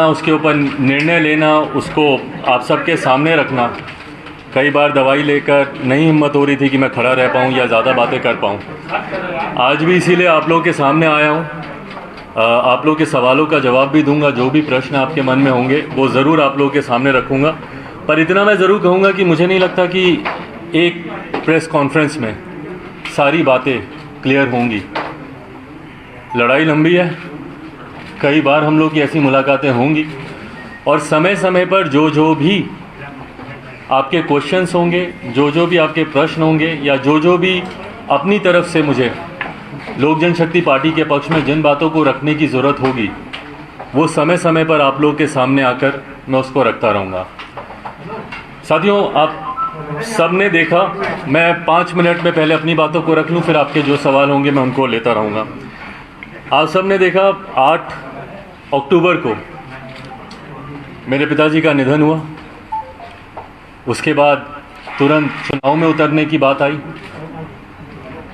उसके ऊपर निर्णय लेना, उसको आप सबके सामने रखना। कई बार दवाई लेकर नहीं हिम्मत हो रही थी कि मैं खड़ा रह पाऊँ या ज़्यादा बातें कर पाऊँ। आज भी इसीलिए आप लोगों के सामने आया हूँ। आप लोगों के सवालों का जवाब भी दूंगा। जो भी प्रश्न आपके मन में होंगे वो ज़रूर आप लोगों के सामने रखूँगा। पर इतना मैं ज़रूर कहूँगा कि मुझे नहीं लगता कि एक प्रेस कॉन्फ्रेंस में सारी बातें क्लियर होंगी। लड़ाई लंबी है, कई बार हम लोग की ऐसी मुलाकातें होंगी और समय समय पर जो भी आपके क्वेश्चंस होंगे, जो भी आपके प्रश्न होंगे या जो भी अपनी तरफ से मुझे लोक जनशक्ति पार्टी के पक्ष में जिन बातों को रखने की ज़रूरत होगी वो समय समय पर आप लोग के सामने आकर मैं उसको रखता रहूँगा। साथियों, आप सब ने देखा, मैं 5 मिनट में पहले अपनी बातों को रख लूँ, फिर आपके जो सवाल होंगे मैं उनको लेता रहूँगा। आप सब ने देखा 8 अक्टूबर को मेरे पिताजी का निधन हुआ। उसके बाद तुरंत चुनाव में उतरने की बात आई।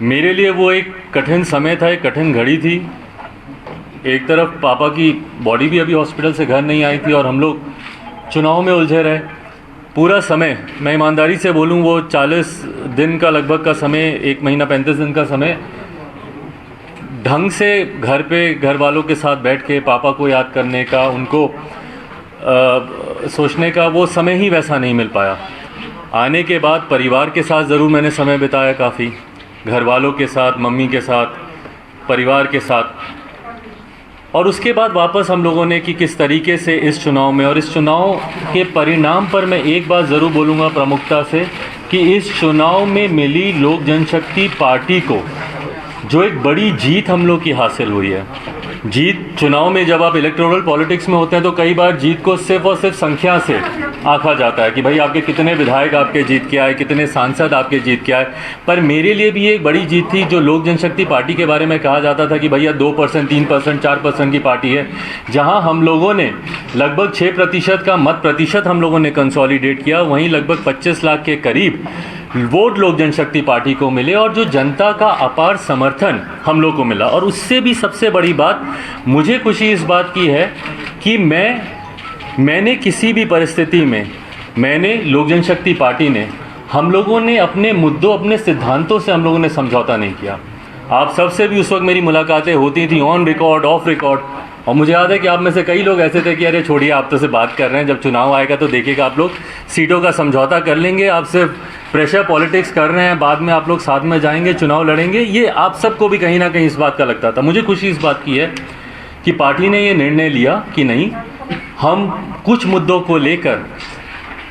मेरे लिए वो एक कठिन समय था, एक कठिन घड़ी थी। एक तरफ पापा की बॉडी भी अभी हॉस्पिटल से घर नहीं आई थी और हम लोग चुनाव में उलझे रहे। पूरा समय, मैं ईमानदारी से बोलूं, वो 40 दिन का लगभग का समय, 1 महीना 35 दिन का समय, ढंग से घर पे घर वालों के साथ बैठ के पापा को याद करने का, उनको सोचने का वो समय ही वैसा नहीं मिल पाया। आने के बाद परिवार के साथ ज़रूर मैंने समय बिताया, काफ़ी घर वालों के साथ, मम्मी के साथ, परिवार के साथ। और उसके बाद वापस हम लोगों ने कि किस तरीके से इस चुनाव में, और इस चुनाव के परिणाम पर मैं एक बात ज़रूर बोलूँगा प्रमुखता से कि इस चुनाव में मिली लोक जनशक्ति पार्टी को जो एक बड़ी जीत हम लोग की हासिल हुई है। जीत, चुनाव में जब आप इलेक्टोरल पॉलिटिक्स में होते हैं तो कई बार जीत को सिर्फ और सिर्फ संख्या से आंका जाता है कि भाई आपके कितने विधायक आपके जीत के आए, कितने सांसद आपके जीत के आए। पर मेरे लिए भी एक बड़ी जीत थी जो लोक जनशक्ति पार्टी के बारे में कहा जाता था कि भैया 2%, 3%, 4% की पार्टी है। जहां हम लोगों ने लगभग 6% का मत प्रतिशत हम लोगों ने कंसोलिडेट किया, वहीं लगभग 25 लाख के करीब वोट लोक जनशक्ति पार्टी को मिले और जो जनता का अपार समर्थन हम लोग को मिला। और उससे भी सबसे बड़ी बात मुझे खुशी इस बात की है कि मैंने किसी भी परिस्थिति में, मैंने लोक जनशक्ति पार्टी ने, हम लोगों ने अपने मुद्दों, अपने सिद्धांतों से हम लोगों ने समझौता नहीं किया। आप सबसे भी उस वक्त मेरी मुलाकातें होती थी, ऑन रिकॉर्ड, ऑफ रिकॉर्ड। और मुझे याद है कि आप में से कई लोग ऐसे थे कि अरे छोड़िए, आप तो से बात कर रहे हैं, जब चुनाव आएगा तो देखिएगा आप लोग सीटों का समझौता कर लेंगे, आप सिर्फ प्रेशर पॉलिटिक्स कर रहे हैं, बाद में आप लोग साथ में जाएंगे, चुनाव लड़ेंगे। ये आप सबको भी कहीं ना कहीं इस बात का लगता था। मुझे खुशी इस बात की है कि पार्टी ने ये निर्णय लिया कि नहीं, हम कुछ मुद्दों को लेकर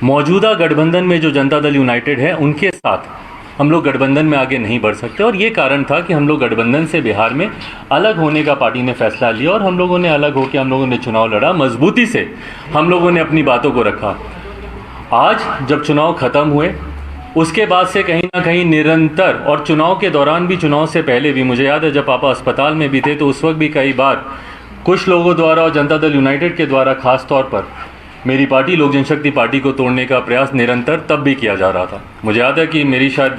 मौजूदा गठबंधन में जो जनता दल यूनाइटेड है उनके साथ हम लोग गठबंधन में आगे नहीं बढ़ सकते। और ये कारण था कि हम लोग गठबंधन से बिहार में अलग होने का पार्टी ने फैसला लिया और हम लोगों ने अलग होकर हम लोगों ने चुनाव लड़ा। मजबूती से हम लोगों ने अपनी बातों को रखा। आज जब चुनाव ख़त्म हुए उसके बाद से कहीं ना कहीं निरंतर, और चुनाव के दौरान भी, चुनाव से पहले भी, मुझे याद है जब पापा अस्पताल में भी थे तो उस वक्त भी कई बार कुछ लोगों द्वारा और जनता दल यूनाइटेड के द्वारा खास तौर पर मेरी पार्टी लोक जनशक्ति पार्टी को तोड़ने का प्रयास निरंतर तब भी किया जा रहा था। मुझे याद है कि मेरी शायद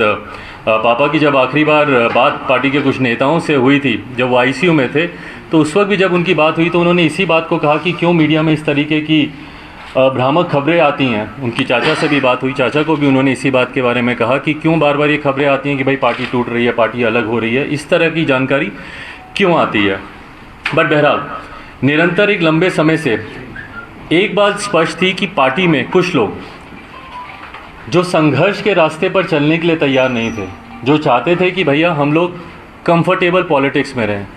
पापा की जब आखिरी बार बात पार्टी के कुछ नेताओं से हुई थी, जब वो आईसीयू में थे, तो उस वक्त भी जब उनकी बात हुई तो उन्होंने इसी बात को कहा कि क्यों मीडिया में इस तरीके की भ्रामक खबरें आती हैं। उनकी चाचा से भी बात हुई, चाचा को भी उन्होंने इसी बात के बारे में कहा कि क्यों बार बार ये खबरें आती हैं कि भाई पार्टी टूट रही है, पार्टी अलग हो रही है, इस तरह की जानकारी क्यों आती है। बट बहरहाल निरंतर एक लंबे समय से एक बात स्पष्ट थी कि पार्टी में कुछ लोग जो संघर्ष के रास्ते पर चलने के लिए तैयार नहीं थे, जो चाहते थे कि भैया हम लोग कंफर्टेबल पॉलिटिक्स में रहें,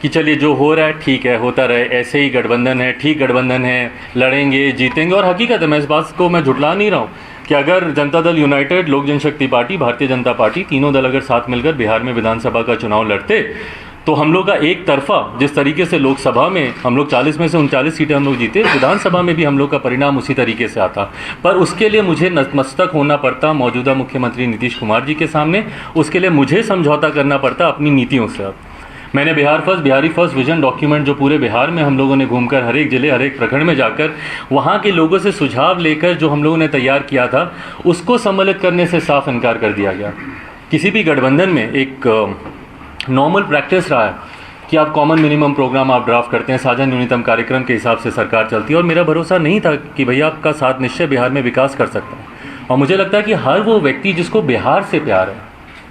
कि चलिए जो हो रहा है ठीक है, होता रहे, ऐसे ही गठबंधन है, ठीक गठबंधन है, लड़ेंगे, जीतेंगे। और हकीकत है, मैं इस बात को मैं झुठला नहीं रहा हूँ कि अगर जनता दल यूनाइटेड, लोक जनशक्ति पार्टी, भारतीय जनता पार्टी, तीनों दल अगर साथ मिलकर बिहार में विधानसभा का चुनाव लड़ते तो हम लोग का एक तरफा, जिस तरीके से लोकसभा में हम लोग 40 में से 39 सीटें हम लोग जीते, विधानसभा में भी हम लोग का परिणाम उसी तरीके से आता। पर उसके लिए मुझे नतमस्तक होना पड़ता मौजूदा मुख्यमंत्री नीतीश कुमार जी के सामने। उसके लिए मुझे समझौता करना पड़ता अपनी नीतियों से। मैंने बिहारी फर्स्ट विजन डॉक्यूमेंट जो पूरे बिहार में हम लोगों ने घूमकर, हर एक जिले, हर एक प्रखंड में जाकर वहाँ के लोगों से सुझाव लेकर जो हम लोगों ने तैयार किया था, उसको सम्मिलित करने से साफ इनकार कर दिया गया। किसी भी गठबंधन में एक नॉर्मल प्रैक्टिस रहा है कि आप कॉमन मिनिमम प्रोग्राम आप ड्राफ्ट करते हैं, साझा न्यूनतम कार्यक्रम के हिसाब से सरकार चलती है, और मेरा भरोसा नहीं था कि भैया आपका साथ निश्चय बिहार में विकास कर सकता है। और मुझे लगता है कि हर वो व्यक्ति जिसको बिहार से प्यार है,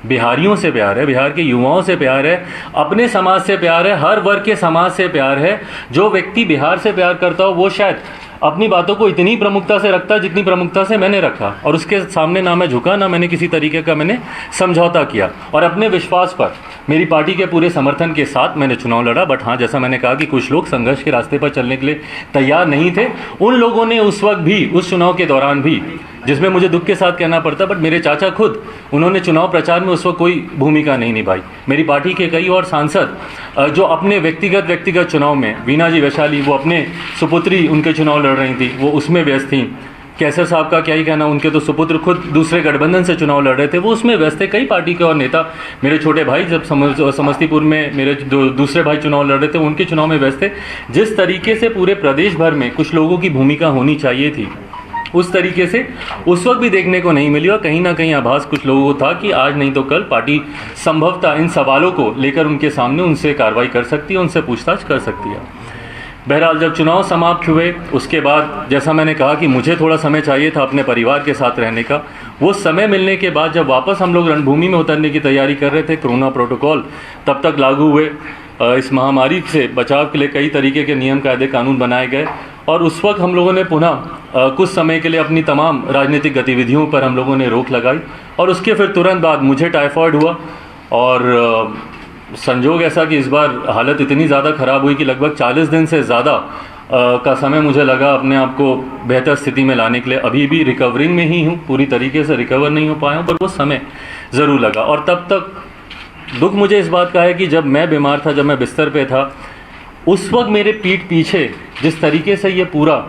बिहारियों से प्यार है, बिहार के युवाओं से प्यार है, अपने समाज से प्यार है, हर वर्ग के समाज से प्यार है, जो व्यक्ति बिहार से प्यार करता हो वो शायद अपनी बातों को इतनी प्रमुखता से रखता है जितनी प्रमुखता से मैंने रखा, और उसके सामने ना मैं झुका, ना मैंने किसी तरीके का मैंने समझौता किया, और अपने विश्वास पर मेरी पार्टी के पूरे समर्थन के साथ मैंने चुनाव लड़ा। बट हाँ, जैसा मैंने कहा कि कुछ लोग संघर्ष के रास्ते पर चलने के लिए तैयार नहीं थे। उन लोगों ने उस वक्त भी, उस चुनाव के दौरान भी, जिसमें मुझे दुख के साथ कहना पड़ता, बट मेरे चाचा खुद, उन्होंने चुनाव प्रचार में उस वक्त कोई भूमिका नहीं निभाई। मेरी पार्टी के कई और सांसद जो अपने व्यक्तिगत चुनाव में, वीणा जी वैशाली, वो अपने सुपुत्री उनके चुनाव लड़ रही थी, वो उसमें व्यस्त थी। कैसर साहब का क्या ही कहना, उनके तो सुपुत्र खुद दूसरे गठबंधन से चुनाव लड़ रहे थे, वो उसमें व्यस्त थे। कई पार्टी के और नेता, मेरे छोटे भाई जब समस्तीपुर में मेरे जो दूसरे भाई चुनाव लड़ रहे थे, उनके चुनाव में व्यस्त थे। जिस तरीके से पूरे प्रदेश भर में कुछ लोगों की भूमिका होनी चाहिए थी, उस तरीके से उस वक्त भी देखने को नहीं मिली, और कहीं ना कहीं आभास कुछ लोगों को था कि आज नहीं तो कल पार्टी संभवतः इन सवालों को लेकर उनके सामने उनसे कार्रवाई कर सकती है, उनसे पूछताछ कर सकती है। बहरहाल जब चुनाव समाप्त हुए उसके बाद, जैसा मैंने कहा कि मुझे थोड़ा समय चाहिए था अपने परिवार के साथ रहने का, वो समय मिलने के बाद जब वापस हम लोग रणभूमि में उतरने की तैयारी कर रहे थे, कोरोना प्रोटोकॉल तब तक लागू हुए, इस महामारी से बचाव के लिए कई तरीके के नियम कायदे कानून बनाए गए, और उस वक्त हम लोगों ने पुनः कुछ समय के लिए अपनी तमाम राजनीतिक गतिविधियों पर हम लोगों ने रोक लगाई, और उसके फिर तुरंत बाद मुझे टाइफाइड हुआ, और संजोग ऐसा कि इस बार हालत इतनी ज़्यादा ख़राब हुई कि लगभग 40 दिन से ज़्यादा का समय मुझे लगा अपने आप को बेहतर स्थिति में लाने के लिए। अभी भी रिकवरिंग में ही हूँ, पूरी तरीके से रिकवर नहीं हो पाया हूँ, पर वो समय ज़रूर लगा। और तब तक दुख मुझे इस बात का है कि जब मैं बीमार था, जब मैं बिस्तर पे था, उस वक्त मेरे पीठ पीछे जिस तरीके से ये पूरा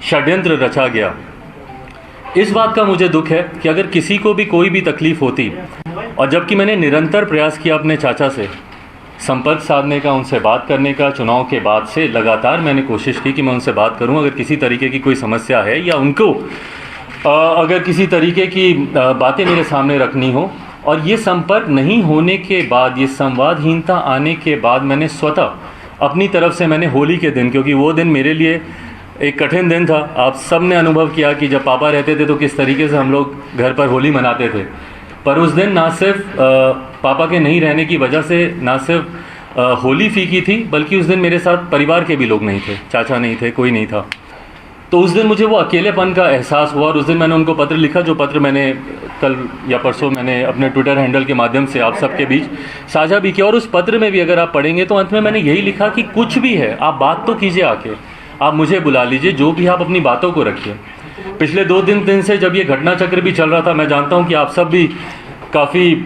षड्यंत्र रचा गया, इस बात का मुझे दुख है कि अगर किसी को भी कोई भी तकलीफ़ होती, और जबकि मैंने निरंतर प्रयास किया अपने चाचा से संपर्क साधने का, उनसे बात करने का, चुनाव के बाद से लगातार मैंने कोशिश की कि मैं उनसे बात करूं, अगर किसी तरीके की कोई समस्या है या उनको अगर किसी तरीके की बातें मेरे सामने रखनी हो। और ये संपर्क नहीं होने के बाद, ये संवादहीनता आने के बाद, मैंने स्वतः अपनी तरफ से मैंने होली के दिन, क्योंकि वो दिन मेरे लिए एक कठिन दिन था, आप सब ने अनुभव किया कि जब पापा रहते थे तो किस तरीके से हम लोग घर पर होली मनाते थे, पर उस दिन ना सिर्फ पापा के नहीं रहने की वजह से ना सिर्फ होली फीकी थी, बल्कि उस दिन मेरे साथ परिवार के भी लोग नहीं थे, चाचा नहीं थे, कोई नहीं था। तो उस दिन मुझे वो अकेलेपन का एहसास हुआ, और उस दिन मैंने उनको पत्र लिखा, जो पत्र मैंने कल या परसों मैंने अपने ट्विटर हैंडल के माध्यम से आप सबके बीच साझा भी किया। और उस पत्र में भी अगर आप पढ़ेंगे तो अंत में मैंने यही लिखा कि कुछ भी है आप बात तो कीजिए, आके आप मुझे बुला लीजिए, जो भी आप अपनी बातों को रखिए। पिछले 2 दिन से जब ये घटना चक्र भी चल रहा था, मैं जानता हूँ कि आप सब भी काफ़ी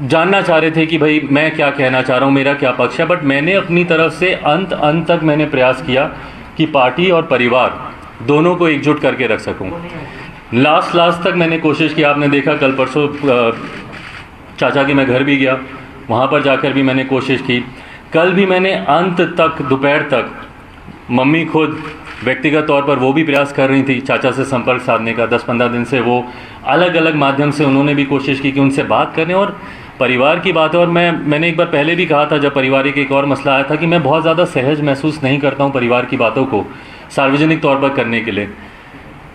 जानना चाह रहे थे कि भाई मैं क्या कहना चाह रहा हूँ, मेरा क्या पक्ष है, बट मैंने अपनी तरफ से अंत तक मैंने प्रयास किया कि पार्टी और परिवार दोनों को एकजुट करके रख सकूँ। लास्ट तक मैंने कोशिश की। आपने देखा कल परसों चाचा के मैं घर भी गया, वहाँ पर जाकर भी मैंने कोशिश की। कल भी मैंने अंत तक, दोपहर तक, मम्मी खुद व्यक्तिगत तौर पर वो भी प्रयास कर रही थी चाचा से संपर्क साधने का। 10-15 दिन से वो अलग अलग माध्यम से उन्होंने भी कोशिश की कि उनसे बात करें, और परिवार की बात है। और मैंने एक बार पहले भी कहा था, जब पारिवारिक एक और मसला आया था, कि मैं बहुत ज़्यादा सहज महसूस नहीं करता हूँ परिवार की बातों को सार्वजनिक तौर पर करने के लिए।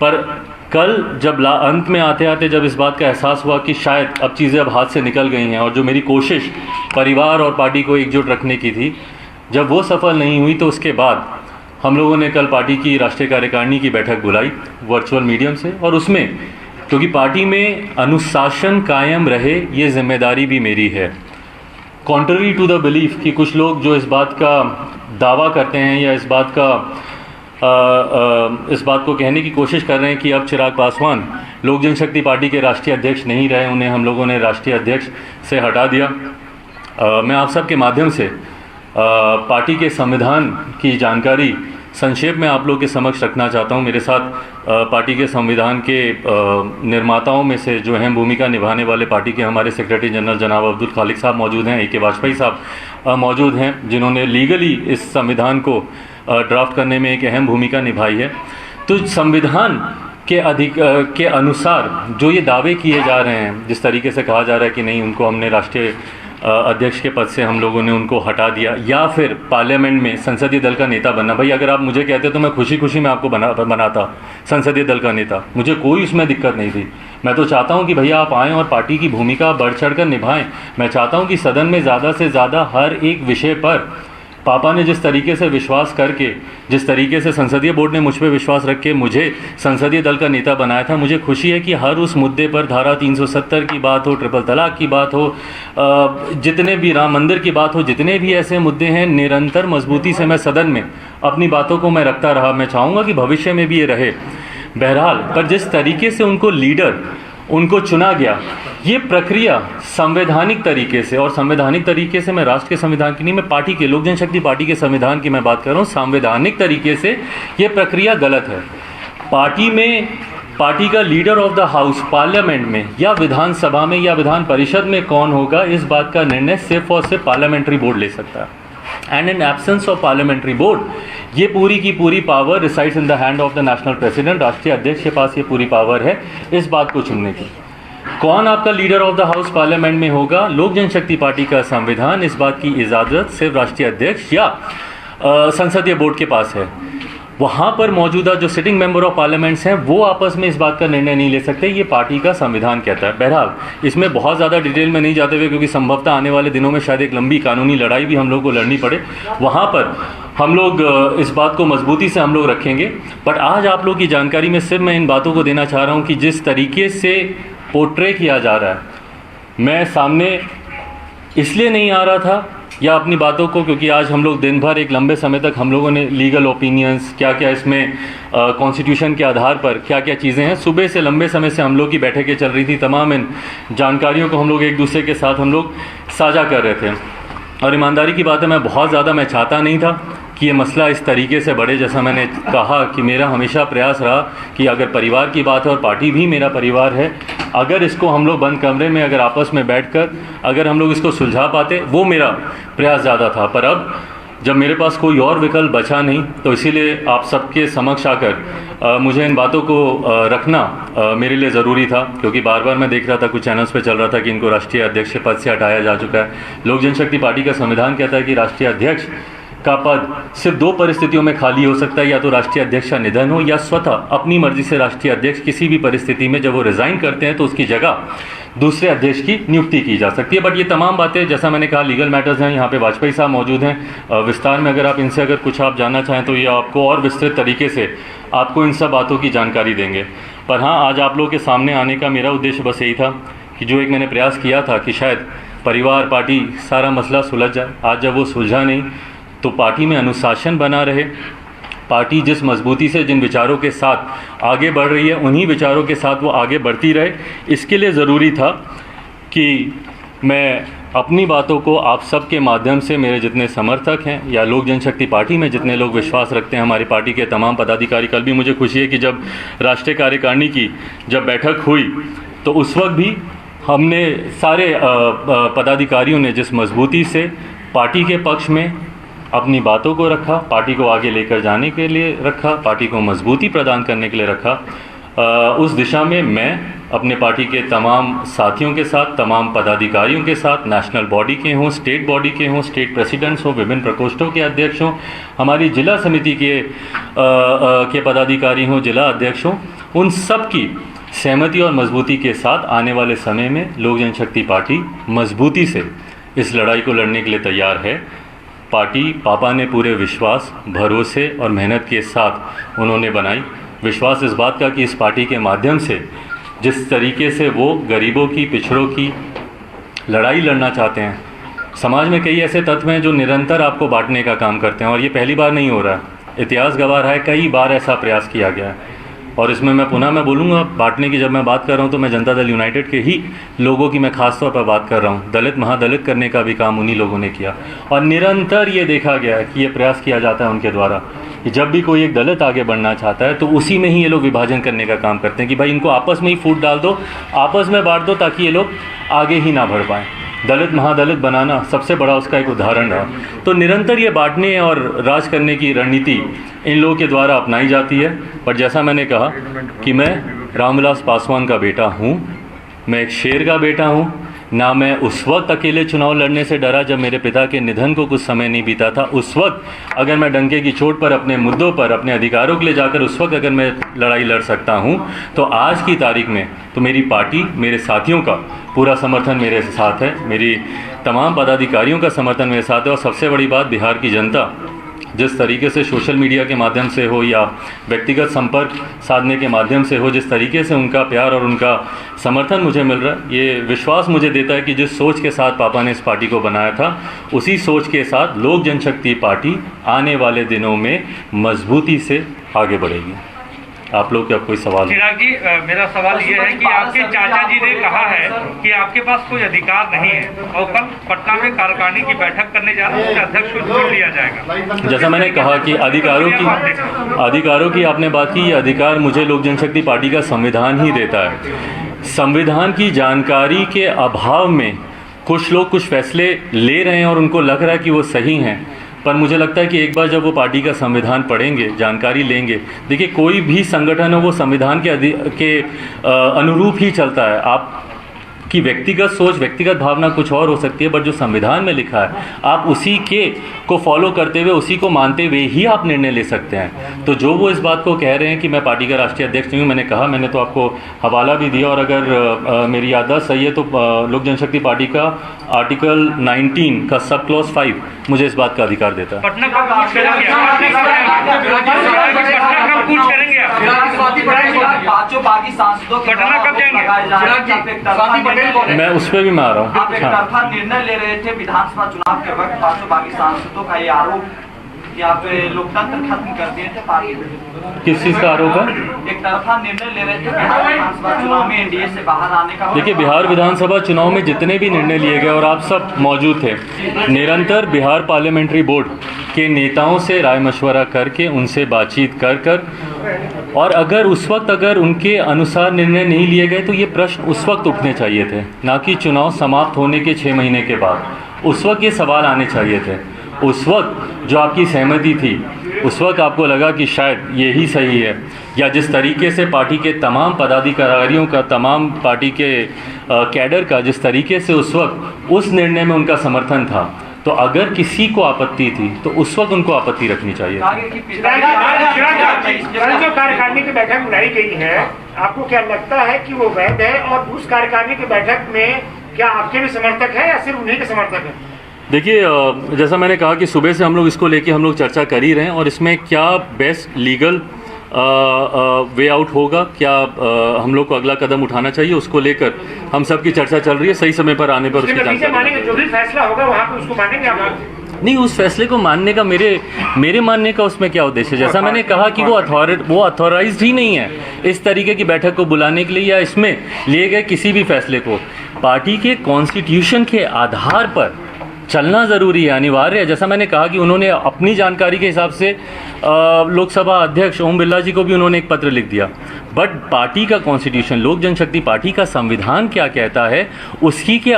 पर कल जब अंत में आते आते जब इस बात का एहसास हुआ कि शायद अब चीज़ें अब हाथ से निकल गई हैं, और जो मेरी कोशिश परिवार और पार्टी को एकजुट रखने की थी, जब वो सफल नहीं हुई, तो उसके बाद हम लोगों ने कल पार्टी की राष्ट्रीय कार्यकारिणी की बैठक बुलाई वर्चुअल मीडियम से। और उसमें क्योंकि पार्टी में अनुशासन कायम रहे, ये जिम्मेदारी भी मेरी है। कॉन्ट्ररी टू द बिलीफ कि कुछ लोग जो इस बात का दावा करते हैं या इस बात को कहने की कोशिश कर रहे हैं कि अब चिराग पासवान लोक जनशक्ति पार्टी के राष्ट्रीय अध्यक्ष नहीं रहे, उन्हें हम लोगों ने राष्ट्रीय अध्यक्ष से हटा दिया। मैं आप सब के माध्यम से पार्टी के संविधान की जानकारी संक्षेप में आप लोग के समक्ष रखना चाहता हूं। मेरे साथ पार्टी के संविधान के निर्माताओं में से जो अहम भूमिका निभाने वाले पार्टी के हमारे सेक्रेटरी जनरल जनाब अब्दुल खालिक साहब मौजूद हैं, AK वाजपेयी साहब मौजूद हैं, जिन्होंने लीगली इस संविधान को ड्राफ्ट करने में एक अहम भूमिका निभाई है। तो संविधान के अनुसार जो ये दावे किए जा रहे हैं, जिस तरीके से कहा जा रहा है कि नहीं, उनको हमने राष्ट्रीय अध्यक्ष के पद से हम लोगों ने उनको हटा दिया, या फिर पार्लियामेंट में संसदीय दल का नेता बनना। भाई अगर आप मुझे कहते तो मैं खुशी खुशी मैं आपको बनाता संसदीय दल का नेता, मुझे कोई उसमें दिक्कत नहीं थी। मैं तो चाहता हूं कि भैया आप आएँ और पार्टी की भूमिका बढ़ चढ़ कर निभाएं। मैं चाहता हूं कि सदन में ज़्यादा से ज़्यादा हर एक विषय पर पापा ने जिस तरीके से विश्वास करके, जिस तरीके से संसदीय बोर्ड ने मुझ पर विश्वास रख के मुझे संसदीय दल का नेता बनाया था, मुझे खुशी है कि हर उस मुद्दे पर धारा 370 की बात हो, ट्रिपल तलाक की बात हो, जितने भी राम मंदिर की बात हो, जितने भी ऐसे मुद्दे हैं, निरंतर मजबूती से मैं सदन में अपनी बातों को मैं रखता रहा। मैं चाहूँगा कि भविष्य में भी ये रहे। बहरहाल, पर जिस तरीके से उनको चुना गया, ये प्रक्रिया संवैधानिक तरीके से, और संवैधानिक तरीके से मैं राष्ट्र के संविधान की नहीं, मैं पार्टी के, लोक जनशक्ति पार्टी के संविधान की मैं बात कर रहा हूँ, संवैधानिक तरीके से ये प्रक्रिया गलत है। पार्टी का leader of the house parliament में या विधानसभा में या विधान परिषद में कौन होगा, इस बात का निर्णय सिर्फ और सिर्फ पार्लियामेंट्री बोर्ड ले सकता है। And in absence of parliamentary board, ये पूरी की पूरी power resides in the hand of the national president. राष्ट्रीय अध्यक्ष के पास ये पूरी पावर है इस बात को चुनने की। कौन आपका leader of the house parliament में होगा, लोक जनशक्ति पार्टी का संविधान इस बात की इजाज़त सिर्फ राष्ट्रीय अध्यक्ष या संसदीय बोर्ड के पास है। वहाँ पर मौजूदा जो सिटिंग मेंबर ऑफ पार्लियामेंट्स हैं वो आपस में इस बात का निर्णय नहीं ले सकते, ये पार्टी का संविधान कहता है। बहरहाल, इसमें बहुत ज़्यादा डिटेल में नहीं जाते हुए, क्योंकि संभवतः आने वाले दिनों में शायद एक लंबी कानूनी लड़ाई भी हम लोग को लड़नी पड़े, वहाँ पर हम लोग इस बात को मजबूती से हम लोग रखेंगे। बट आज आप लोग की जानकारी में सिर्फ मैं इन बातों को देना चाह रहा हूँ कि जिस तरीके से पोर्ट्रे किया जा रहा है, मैं सामने इसलिए नहीं आ रहा था या अपनी बातों को, क्योंकि आज हम लोग दिन भर एक लंबे समय तक हम लोगों ने लीगल ओपिनियंस, क्या क्या इसमें कॉन्स्टिट्यूशन के आधार पर क्या क्या चीज़ें हैं, सुबह से लंबे समय से हम लोग की बैठकें चल रही थी, तमाम इन जानकारियों को हम लोग एक दूसरे के साथ हम लोग साझा कर रहे थे। और ईमानदारी की बात है, मैं चाहता नहीं था कि ये मसला इस तरीके से बढ़े। जैसा मैंने कहा कि मेरा हमेशा प्रयास रहा कि अगर परिवार की बात है और पार्टी भी मेरा परिवार है, अगर इसको हम लोग बंद कमरे में अगर आपस में बैठकर अगर हम लोग इसको सुलझा पाते, वो मेरा प्रयास ज़्यादा था। पर अब जब मेरे पास कोई और विकल्प बचा नहीं, तो इसीलिए आप सबके समक्ष आकर मुझे इन बातों को रखना मेरे लिए ज़रूरी था, क्योंकि बार बार मैं देख रहा था, कुछ चैनल्स पे चल रहा था कि इनको राष्ट्रीय अध्यक्ष के पद से हटाया जा चुका है। लोक जनशक्ति पार्टी का संविधान कहता है कि राष्ट्रीय अध्यक्ष का पद सिर्फ दो परिस्थितियों में खाली हो सकता है, या तो राष्ट्रीय अध्यक्ष का निधन हो, या स्वतः अपनी मर्जी से राष्ट्रीय अध्यक्ष किसी भी परिस्थिति में जब वो रिज़ाइन करते हैं तो उसकी जगह दूसरे अध्यक्ष की नियुक्ति की जा सकती है। बट ये तमाम बातें, जैसा मैंने कहा, लीगल मैटर्स हैं। यहाँ पे वाजपेयी साहब मौजूद हैं, विस्तार में अगर आप इनसे अगर कुछ आप जानना चाहें तो ये आपको और विस्तृत तरीके से आपको इन सब बातों की जानकारी देंगे। पर हाँ, आज आप लोगों के सामने आने का मेरा उद्देश्य बस यही था कि जो एक मैंने प्रयास किया था कि शायद परिवार, पार्टी, सारा मसला सुलझ जाए। आज जब वो सुलझा नहीं, तो पार्टी में अनुशासन बना रहे, पार्टी जिस मजबूती से जिन विचारों के साथ आगे बढ़ रही है उन्हीं विचारों के साथ वो आगे बढ़ती रहे। इसके लिए ज़रूरी था कि मैं अपनी बातों को आप सब के माध्यम से, मेरे जितने समर्थक हैं या लोक जनशक्ति पार्टी में जितने लोग विश्वास रखते हैं, हमारी पार्टी के तमाम पदाधिकारी, कल भी मुझे खुशी है कि जब राष्ट्रीय कार्यकारिणी की जब बैठक हुई तो उस वक्त भी हमने सारे पदाधिकारियों ने जिस मजबूती से पार्टी के पक्ष में अपनी बातों को रखा, पार्टी को आगे लेकर जाने के लिए रखा, पार्टी को मजबूती प्रदान करने के लिए रखा, उस दिशा में मैं अपने पार्टी के तमाम साथियों के साथ, तमाम पदाधिकारियों के साथ, नेशनल बॉडी के हों, स्टेट बॉडी के हों, स्टेट प्रेसिडेंट्स हों, विभिन्न प्रकोष्ठों के अध्यक्ष हों, हमारी जिला समिति के पदाधिकारी हों, जिला अध्यक्ष हों, उन सब की सहमति और मजबूती के साथ आने वाले समय में लोक जनशक्ति पार्टी मजबूती से इस लड़ाई को लड़ने के लिए तैयार है। पार्टी पापा ने पूरे विश्वास, भरोसे और मेहनत के साथ उन्होंने बनाई। विश्वास इस बात का कि इस पार्टी के माध्यम से जिस तरीके से वो गरीबों की, पिछड़ों की लड़ाई लड़ना चाहते हैं, समाज में कई ऐसे तत्व हैं जो निरंतर आपको बांटने का काम करते हैं, और ये पहली बार नहीं हो रहा है। इतिहास गवाह रहा है, कई बार ऐसा प्रयास किया गया है। और इसमें मैं बोलूँगा, बांटने की जब मैं बात कर रहा हूँ तो मैं जनता दल यूनाइटेड के ही लोगों की मैं खास तौर पर बात कर रहा हूँ। दलित महादलित करने का भी काम उन्हीं लोगों ने किया, और निरंतर ये देखा गया है कि ये प्रयास किया जाता है उनके द्वारा कि जब भी कोई एक दलित आगे बढ़ना चाहता है तो उसी में ही ये लोग विभाजन करने का काम करते हैं कि भाई इनको आपस में ही फूट डाल दो, आपस में बांट दो, ताकि ये लोग आगे ही ना बढ़ पाएँ। दलित महादलित बनाना सबसे बड़ा उसका एक उदाहरण रहा। तो निरंतर ये बांटने और राज करने की रणनीति इन लोगों के द्वारा अपनाई जाती है। पर जैसा मैंने कहा कि मैं रामविलास पासवान का बेटा हूँ, मैं एक शेर का बेटा हूँ, ना मैं उस वक्त अकेले चुनाव लड़ने से डरा जब मेरे पिता के निधन को कुछ समय नहीं बीता था। उस वक्त अगर मैं डंके की चोट पर अपने मुद्दों पर, अपने अधिकारों के लिए जाकर उस वक्त अगर मैं लड़ाई लड़ सकता हूं, तो आज की तारीख में तो मेरी पार्टी, मेरे साथियों का पूरा समर्थन मेरे साथ है, मेरी तमाम पदाधिकारियों का समर्थन मेरे साथ है। और सबसे बड़ी बात, बिहार की जनता जिस तरीके से सोशल मीडिया के माध्यम से हो या व्यक्तिगत संपर्क साधने के माध्यम से हो, जिस तरीके से उनका प्यार और उनका समर्थन मुझे मिल रहा है, ये विश्वास मुझे देता है कि जिस सोच के साथ पापा ने इस पार्टी को बनाया था, उसी सोच के साथ लोक जनशक्ति पार्टी आने वाले दिनों में मजबूती से आगे बढ़ेगी। आप लोग क्या कोई सवाल? चिराग जी, मेरा सवाल ये है कि आपके चाचा जी ने कहा है कि आपके पास कोई अधिकार नहीं है और कल पटना में कार्यकारिणी की बैठक करने जा रहे हैं, उसमें अध्यक्ष को चुन लिया जाएगा। जैसा मैंने कहा कि अधिकारों की आपने बात की, ये अधिकार मुझे लोक जनशक्ति पार्टी का संविधान ही देता है। संविधान की जानकारी के अभाव में कुछ लोग कुछ फैसले ले रहे हैं और उनको लग रहा है कि वो सही हैं, पर मुझे लगता है कि एक बार जब वो पार्टी का संविधान पढ़ेंगे, जानकारी लेंगे, देखिए कोई भी संगठन हो वो संविधान के अनुरूप ही चलता है। आप की व्यक्तिगत सोच, व्यक्तिगत भावना कुछ और हो सकती है, बट जो संविधान में लिखा है आप उसी के को फॉलो करते हुए, उसी को मानते हुए ही आप निर्णय ले सकते हैं। तो जो वो इस बात को कह रहे हैं कि मैं पार्टी का राष्ट्रीय अध्यक्ष नहीं हूँ, मैंने कहा, मैंने तो आपको हवाला भी दिया, और अगर मेरी याददाश्त सही है तो लोक जनशक्ति पार्टी का आर्टिकल 19 का सब क्लॉज 5 मुझे इस बात का अधिकार देता है। पटना कब कूच करेंगे? पांचों बागी सांसदों के पटना कब जाएंगे? मैं उस पर भी मैं आ रहा हूँ। आप एक तरफा निर्णय ले रहे थे विधानसभा चुनाव के वक्त, पांचों बागी सांसदों का ये आरोप कि आप लोकतंत्र खत्म कर दिए थे पार्टी में। किस चीज़ का आरोप है? एक तरफा निर्णय ले रहे थे बिहार विधानसभा चुनाव में एनडीए से बाहर आने का। देखिए, बिहार विधानसभा चुनाव में जितने भी निर्णय लिए गए और आप सब मौजूद थे, निरंतर बिहार पार्लियामेंट्री बोर्ड के नेताओं से राय मशवरा करके, उनसे बातचीत कर और अगर उस वक्त अगर उनके अनुसार निर्णय नहीं लिए गए तो ये प्रश्न उस वक्त उठने चाहिए थे, ना कि चुनाव समाप्त होने के 6 महीने के बाद। उस वक्त ये सवाल आने चाहिए थे। उस वक्त जो आपकी सहमति थी, उस वक्त आपको लगा कि शायद यही सही है, या जिस तरीके से पार्टी के तमाम पदाधिकारियों का, तमाम पार्टी के कैडर का जिस तरीके से उस वक्त उस निर्णय में उनका समर्थन था, तो अगर किसी को आपत्ति थी तो उस वक्त उनको आपत्ति रखनी चाहिए। जो कार्यकारिणी की बैठक बुलाई गई है, आपको क्या लगता है कि वो वैध है? और उस कार्यकारिणी की बैठक में क्या आपके भी समर्थक हैं या सिर्फ उन्हीं के समर्थक हैं? देखिए, जैसा मैंने कहा कि सुबह से हम लोग इसको लेके हम लोग चर्चा कर ही रहे हैं, और इसमें क्या बेस्ट लीगल वे आउट होगा, क्या हम लोग को अगला कदम उठाना चाहिए, उसको लेकर हम सब की चर्चा चल रही है। सही समय पर आने पर उसकी जानकारी, जो भी फैसला होगा वहाँ पे उसको मानेंगे आप? नहीं, उस फैसले को मानने का मेरे मानने का उसमें क्या उद्देश्य है? जैसा मैंने कहा कि वो अथॉराइज्ड ही नहीं है इस तरीके की बैठक को बुलाने के लिए, या इसमें लिए गए किसी भी फैसले को। पार्टी के कॉन्स्टिट्यूशन के आधार पर चलना ज़रूरी है, अनिवार्य है। जैसा मैंने कहा कि उन्होंने अपनी जानकारी के हिसाब से लोकसभा अध्यक्ष ओम बिरला जी को भी उन्होंने एक पत्र लिख दिया, बट पार्टी का कॉन्स्टिट्यूशन, लोक जनशक्ति पार्टी का संविधान क्या कहता है, उसी के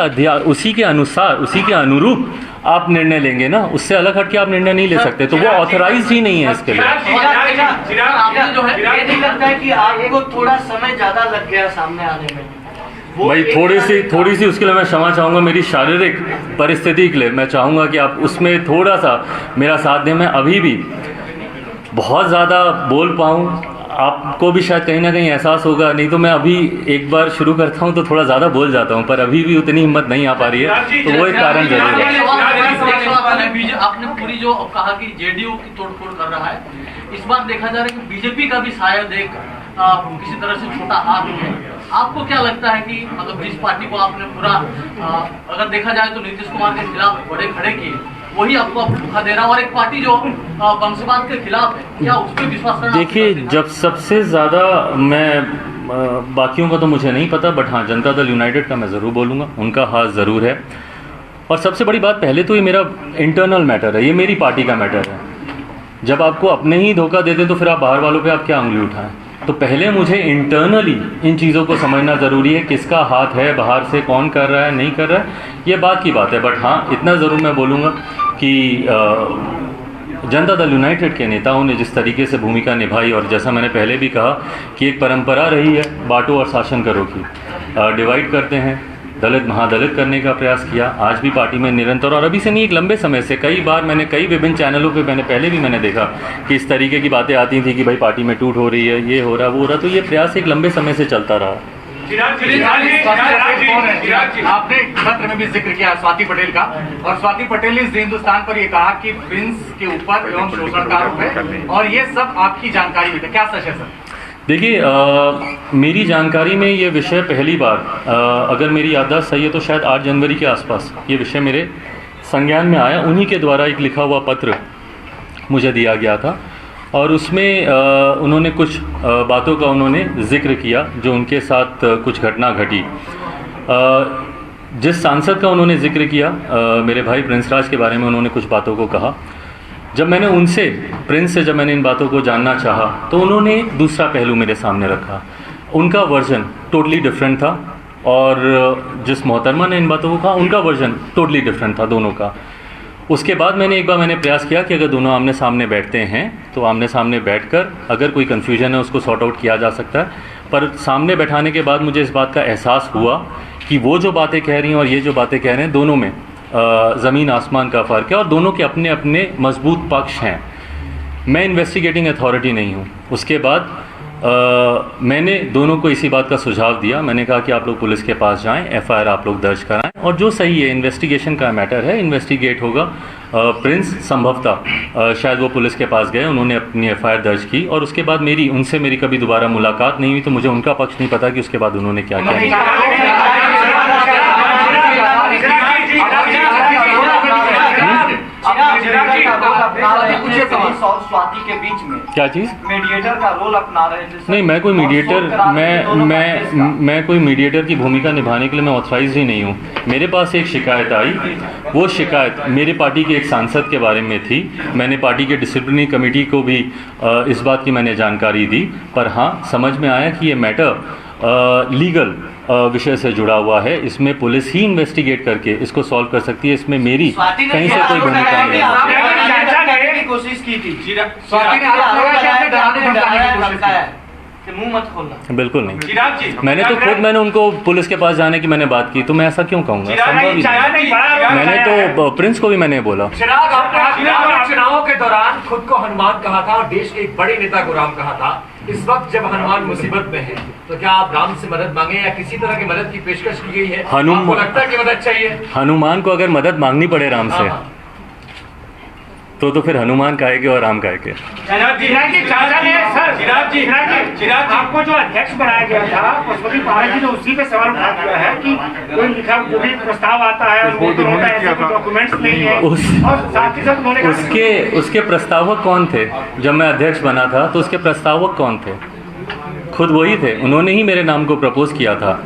अनुसार, उसी के अनुरूप आप निर्णय लेंगे ना, उससे अलग हट के आप निर्णय नहीं ले सकते। तो वो ऑथराइज ही नहीं है इसके लिए। लगता है कि आपको थोड़ा समय ज्यादा लग गया सामने आने में? भाई थोड़ी सी उसके लिए मैं क्षमा चाहूँगा, मेरी शारीरिक परिस्थिति के लिए मैं चाहूँगा कि आप उसमें थोड़ा सा मेरा साथ दें। मैं अभी भी बहुत ज़्यादा बोल पाऊँ, आपको भी शायद कहीं ना कहीं एहसास होगा, नहीं तो मैं अभी एक बार शुरू करता हूँ तो थोड़ा ज़्यादा बोल जाता हूँ, पर अभी भी उतनी हिम्मत नहीं आ पा रही है, तो वो एक कारण जरूर है। आपने पूरी जो कहा कि जेडीयू की तोड़फोड़ कर रहा है, इस बार देखा जा रहा है कि बीजेपी का भी शायद एक किसी तरह से छोटा हाथ है। आपको क्या लगता है कि मतलब जिस पार्टी को आपने पूरा अगर देखा जाए तो नीतीश कुमार के खिलाफ बड़े खड़े किए, वही आपको धोखा दे रहा है, और एक पार्टी जो वंशवाद के खिलाफ है, क्या उस पर विश्वास करना? देखिए, जब सबसे ज़्यादा मैं बाकियों का तो मुझे नहीं पता, बट हाँ, जनता दल यूनाइटेड का मैं ज़रूर बोलूँगा, उनका हाथ ज़रूर है। और सबसे बड़ी बात, पहले तो ये मेरा इंटरनल मैटर है, ये मेरी पार्टी का मैटर है। जब आपको अपने ही धोखा देते तो फिर आप बाहर वालों पे आप क्या उंगली उठाएं? तो पहले मुझे इंटरनली इन चीज़ों को समझना ज़रूरी है, किसका हाथ है, बाहर से कौन कर रहा है, नहीं कर रहा है, ये बात की बात है। बट हाँ, इतना ज़रूर मैं बोलूँगा कि जनता दल यूनाइटेड के नेताओं ने जिस तरीके से भूमिका निभाई, और जैसा मैंने पहले भी कहा कि एक परंपरा रही है बांटो और शासन करो की, डिवाइड करते हैं, दलित महादलित करने का प्रयास किया। आज भी पार्टी में निरंतर, और अभी से नहीं, एक लंबे समय से कई बार मैंने कई विभिन्न चैनलों पे पहले भी मैंने देखा कि इस तरीके की बातें आती थी कि भाई पार्टी में टूट हो रही है, ये हो रहा वो हो रहा। तो ये प्रयास एक लंबे समय से चलता रहा। आपने सत्र में भी जिक्र किया स्वाति पटेल का, और स्वाति पटेल ने इस हिंदुस्तान पर ये कहा कि प्रिंस के ऊपर एवं शोषण का आरोप है, और ये सब आपकी जानकारी में था, क्या सच है सर? देखिए, मेरी जानकारी में ये विषय पहली बार, अगर मेरी याददाश्त सही है तो शायद 8 जनवरी के आसपास ये विषय मेरे संज्ञान में आया। उन्हीं के द्वारा एक लिखा हुआ पत्र मुझे दिया गया था, और उसमें उन्होंने कुछ बातों का उन्होंने जिक्र किया जो उनके साथ कुछ घटना घटी। जिस सांसद का उन्होंने जिक्र किया, मेरे भाई प्रिंस राज के बारे में उन्होंने कुछ बातों को कहा। जब मैंने उनसे, प्रिंस से जब मैंने इन बातों को जानना चाहा तो उन्होंने एक दूसरा पहलू मेरे सामने रखा। उनका वर्जन टोटली डिफरेंट था, और जिस मोहतरमा ने इन बातों को कहा उनका वर्जन टोटली डिफरेंट था दोनों का। उसके बाद एक बार मैंने प्रयास किया कि अगर दोनों आमने सामने बैठते हैं तो आमने सामने बैठकर अगर कोई कन्फ्यूजन है उसको सॉर्ट आउट किया जा सकता है। पर सामने बैठाने के बाद मुझे इस बात का एहसास हुआ कि वो जो बातें कह रही हैं और ये जो बातें कह रहे हैं, दोनों में ज़मीन आसमान का फ़र्क है, और दोनों के अपने अपने मजबूत पक्ष हैं। मैं इन्वेस्टिगेटिंग अथॉरिटी नहीं हूँ। उसके बाद मैंने दोनों को इसी बात का सुझाव दिया। मैंने कहा कि आप लोग पुलिस के पास जाएं, एफआईआर आप लोग दर्ज कराएं, और जो सही है, इन्वेस्टिगेशन का मैटर है, इन्वेस्टिगेट होगा। प्रिंस संभवतः शायद वो पुलिस के पास गए, उन्होंने अपनी एफआईआर दर्ज की, और उसके बाद उनसे मेरी कभी दोबारा मुलाकात नहीं हुई, तो मुझे उनका पक्ष नहीं पता कि उसके बाद उन्होंने क्या किया। स्वाति के बीच में क्या चीज़? मीडिएटर का रोल अपना रहे थे। नहीं, मैं कोई मीडिएटर, मैं कोई मीडिएटर की भूमिका निभाने के लिए मैं ऑथराइज ही नहीं हूँ। मेरे पास एक शिकायत आई, वो शिकायत मेरे पार्टी के एक सांसद के बारे में थी। मैंने पार्टी के डिसिप्लिनरी कमेटी को भी इस बात की मैंने जानकारी दी, पर हाँ, समझ में आया कि ये मैटर लीगल विषय से जुड़ा हुआ है। इसमें पुलिस ही इन्वेस्टिगेट करके इसको सॉल्व कर सकती है। इसमें मेरी कहीं से कोई भूमिका नहीं है। कोशिश की थी, स्वाति ने आरोप लगाया कि आपने डराने धमकाने की कोशिश की। मुंह मत खोलना। बिल्कुल नहीं। मैंने तो खुद उनको पुलिस के पास जाने की मैंने बात की, तो मैं ऐसा क्यों कहूँगा? संभव ही नहीं। मैंने तो प्रिंस को भी मैंने बोला। चिराग, आपने चुनावों के दौरान खुद को हनुमान कहा था और देश के एक बड़े नेता को राम कहा था। इस वक्त जब हनुमान मुसीबत में है, तो क्या आप राम से मदद मांगे या किसी तरह की मदद की पेशकश की गई है? आपको लगता है कि मदद चाहिए? हनुमान को अगर मदद मांगनी पड़े राम से, तो फिर हनुमान काहेंगे और राम काहेंगे। चिराग जी, आपको जो अध्यक्ष बनाया गया था, पशुपति पारस जी ने उसी पे सवाल उठा दिया है कि कोई लिखा जो भी प्रस्ताव आता है वो तो होता है, ऐसे डॉक्यूमेंट्स नहीं है, और साथ ही साथ उन्होंने उसके प्रस्तावक कौन थे? जब मैं अध्यक्ष बना था तो उसके प्रस्तावक कौन थे? खुद वही थे। उन्होंने ही मेरे नाम को प्रपोज किया था,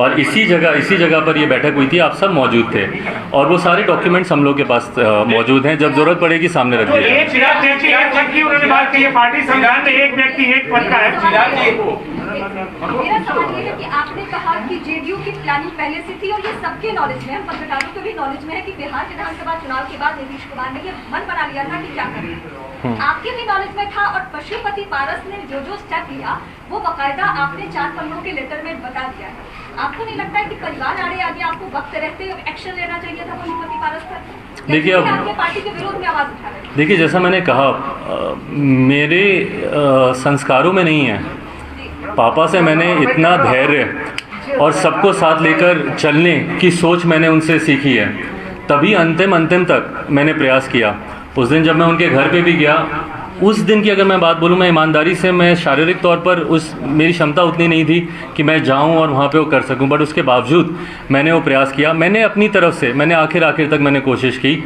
और इसी जगह पर ये बैठक हुई थी। आप सब मौजूद थे, और वो सारे डॉक्यूमेंट्स हम लोग के पास मौजूद हैं। जब जरूरत पड़ेगी सामने रख दिया। उन्होंने बात की, पार्टी संविधान में एक व्यक्ति एक पद का है। मेरा सवाल ये है कि आपने कहा कि जेडीयू की प्लानिंग पहले से थी, और ये सबके नॉलेज में है, पत्रकारों के भी नॉलेज में है कि बिहार विधानसभा चुनाव के बाद नीतीश कुमार ने ये मन बना लिया था कि क्या करें। आपके भी नॉलेज में था, और पशुपति पारस ने जो स्टेप लिया वो बाकायदा आपने 4 पन्नों के लेटर में बता दिया है। आपको नहीं लगता है कि परिवार आगे आपको वक्त रहते एक्शन लेना चाहिए था पशुपति पारस पर? देखिए, अब आपके पार्टी के विरोध में आवाज उठा रहे हैं। देखिए, जैसा मैंने कहा, मेरे संस्कारों में नहीं है। पापा से मैंने इतना धैर्य और सबको साथ लेकर चलने की सोच मैंने उनसे सीखी है, तभी अंतिम तक मैंने प्रयास किया। उस दिन जब मैं उनके घर पे भी गया, उस दिन की अगर मैं बात बोलूँ, मैं ईमानदारी से, मैं शारीरिक तौर पर मेरी क्षमता उतनी नहीं थी कि मैं जाऊं और वहाँ पे वो कर सकूं, बट उसके बावजूद मैंने वो प्रयास किया। मैंने अपनी तरफ से, मैंने आखिर तक मैंने कोशिश की।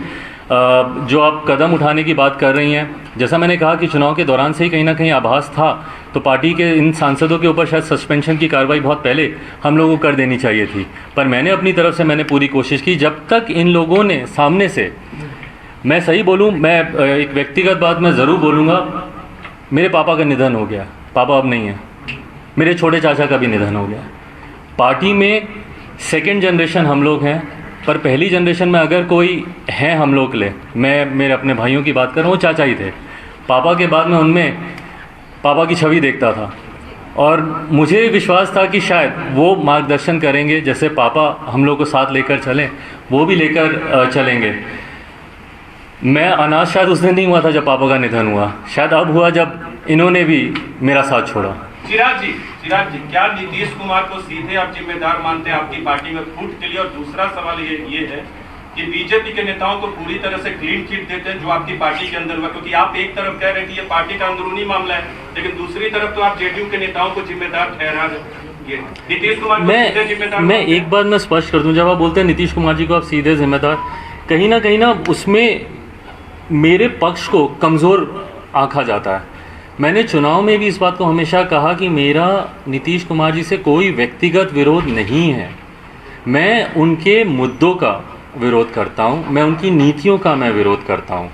जो आप कदम उठाने की बात कर रही हैं, जैसा मैंने कहा कि चुनाव के दौरान से ही कहीं ना कहीं आभास था, तो पार्टी के इन सांसदों के ऊपर शायद सस्पेंशन की कार्रवाई बहुत पहले हम लोगों को कर देनी चाहिए थी। पर मैंने अपनी तरफ से मैंने पूरी कोशिश की। जब तक इन लोगों ने सामने से, मैं सही बोलूं, मैं एक व्यक्तिगत बात मैं ज़रूर बोलूँगा, मेरे पापा का निधन हो गया, पापा अब नहीं है। मेरे छोटे चाचा का भी निधन हो गया। पार्टी में सेकंड जनरेशन हम लोग हैं, पर पहली जनरेशन में अगर कोई है हम लोग के लिए, मैं मेरे अपने भाइयों की बात कर रहा हूँ, वो चाचा ही थे। पापा के बाद मैं उनमें पापा की छवि देखता था, और मुझे विश्वास था कि शायद वो मार्गदर्शन करेंगे, जैसे पापा हम लोग को साथ लेकर चलें, वो भी लेकर चलेंगे। मैं अनाथ शायद उस दिन नहीं हुआ था जब पापा का निधन हुआ, शायद अब हुआ जब इन्होंने भी मेरा साथ छोड़ा। चिराग जी, क्या नीतीश कुमार को सीधे आप जिम्मेदार मानते हैं आपकी पार्टी में फूट के लिए? और दूसरा सवाल ये है कि बीजेपी के नेताओं को पूरी तरह से क्लीन चिट देते हैं जो आपकी पार्टी के अंदर हुआ, क्योंकि आप एक तरफ कह रहे हैं कि ये पार्टी का अंदरूनी मामला है, लेकिन दूसरी तरफ तो आप जेडीयू के नेताओं को जिम्मेदार ठहरा रहे। नीतीश कुमार को सीधे जिम्मेदार? मैं एक बात मैं स्पष्ट कर दूं, जब आप बोलते हैं नीतीश कुमार जी को आप सीधे जिम्मेदार, कहीं ना उसमें मेरे पक्ष को कमज़ोर आंका जाता है। मैंने चुनाव में भी इस बात को हमेशा कहा कि मेरा नीतीश कुमार जी से कोई व्यक्तिगत विरोध नहीं है, मैं उनके मुद्दों का विरोध करता हूं, मैं उनकी नीतियों का मैं विरोध करता हूं।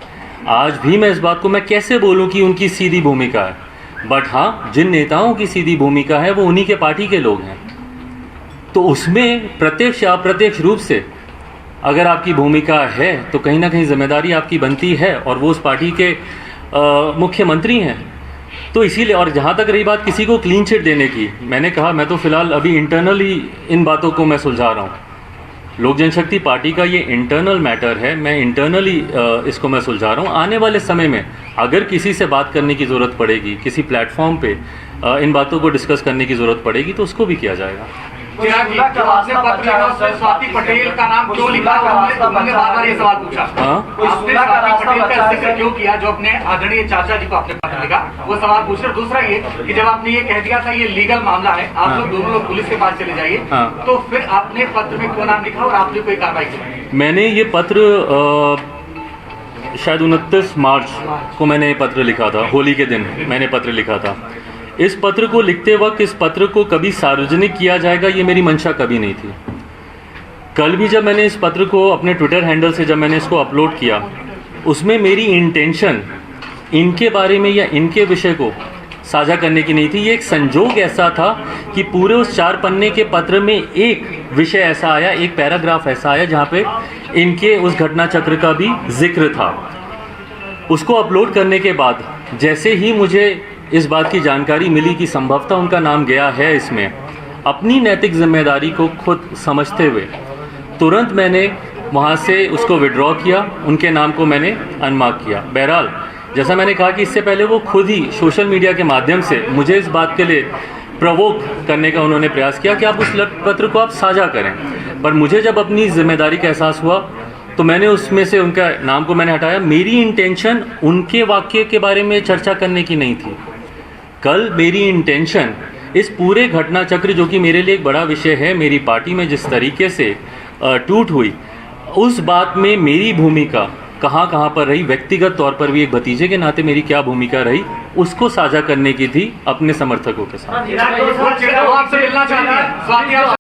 आज भी मैं इस बात को मैं कैसे बोलूं कि उनकी सीधी भूमिका है, बट हाँ, जिन नेताओं की सीधी भूमिका है वो उन्हीं के पार्टी के लोग हैं, तो उसमें प्रत्यक्ष या अप्रत्यक्ष रूप से अगर आपकी भूमिका है तो कहीं ना कहीं जिम्मेदारी आपकी बनती है, और वो उस पार्टी के मुख्यमंत्री हैं। तो इसीलिए, और जहाँ तक रही बात किसी को क्लीन चिट देने की, मैंने कहा मैं तो फिलहाल अभी इंटरनली इन बातों को मैं सुलझा रहा हूँ। लोक जनशक्ति पार्टी का ये इंटरनल मैटर है, मैं इंटरनली इसको मैं सुलझा रहा हूँ। आने वाले समय में अगर किसी से बात करने की ज़रूरत पड़ेगी, किसी प्लेटफॉर्म पे इन बातों को डिस्कस करने की ज़रूरत पड़ेगी तो उसको भी किया जाएगा। चिराग जी, जो आपने पत्र लिखा उसमें स्वाति पटेल का नाम क्यों लिखा? उन्होंने बार-बार ये सवाल पूछा। आपने स्वाति पटेल का जिक्र क्यों किया जो अपने आदरणीय चाचा जी को आपने पत्र लिखा? वो सवाल पूछ रहे। दूसरा ये कि जब आपने ये कह दिया था ये लीगल मामला है, आप लोग दोनों लोग पुलिस के पास चले जाइए, तो फिर आपने पत्र में क्यों नाम लिखा और आपने कोई कार्रवाई की? मैंने ये पत्र शायद 29 मार्च को मैंने ये पत्र लिखा था, होली के दिन मैंने पत्र लिखा था। इस पत्र को लिखते वक्त इस पत्र को कभी सार्वजनिक किया जाएगा ये मेरी मंशा कभी नहीं थी। कल भी जब मैंने इस पत्र को अपने ट्विटर हैंडल से जब मैंने इसको अपलोड किया, उसमें मेरी इंटेंशन इनके बारे में या इनके विषय को साझा करने की नहीं थी। ये एक संजोग ऐसा था कि पूरे उस 4 पन्ने के पत्र में एक विषय ऐसा आया, एक पैराग्राफ ऐसा आया जहाँ पे इनके उस घटना चक्र का भी जिक्र था। उसको अपलोड करने के बाद जैसे ही मुझे इस बात की जानकारी मिली कि संभवतः उनका नाम गया है इसमें, अपनी नैतिक जिम्मेदारी को खुद समझते हुए तुरंत मैंने वहाँ से उसको विड्रॉ किया, उनके नाम को मैंने अनमार्क किया। बहरहाल, जैसा मैंने कहा कि इससे पहले वो खुद ही सोशल मीडिया के माध्यम से मुझे इस बात के लिए प्रवोक करने का उन्होंने प्रयास किया कि आप उस पत्र को आप साझा करें, पर मुझे जब अपनी जिम्मेदारी का एहसास हुआ तो मैंने उसमें से उनका नाम को मैंने हटाया। मेरी इंटेंशन उनके वाक्य के बारे में चर्चा करने की नहीं थी। कल मेरी इंटेंशन इस पूरे घटना चक्र, जो कि मेरे लिए एक बड़ा विषय है, मेरी पार्टी में जिस तरीके से टूट हुई, उस बात में मेरी भूमिका कहाँ पर रही, व्यक्तिगत तौर पर भी एक भतीजे के नाते मेरी क्या भूमिका रही, उसको साझा करने की थी अपने समर्थकों के साथ।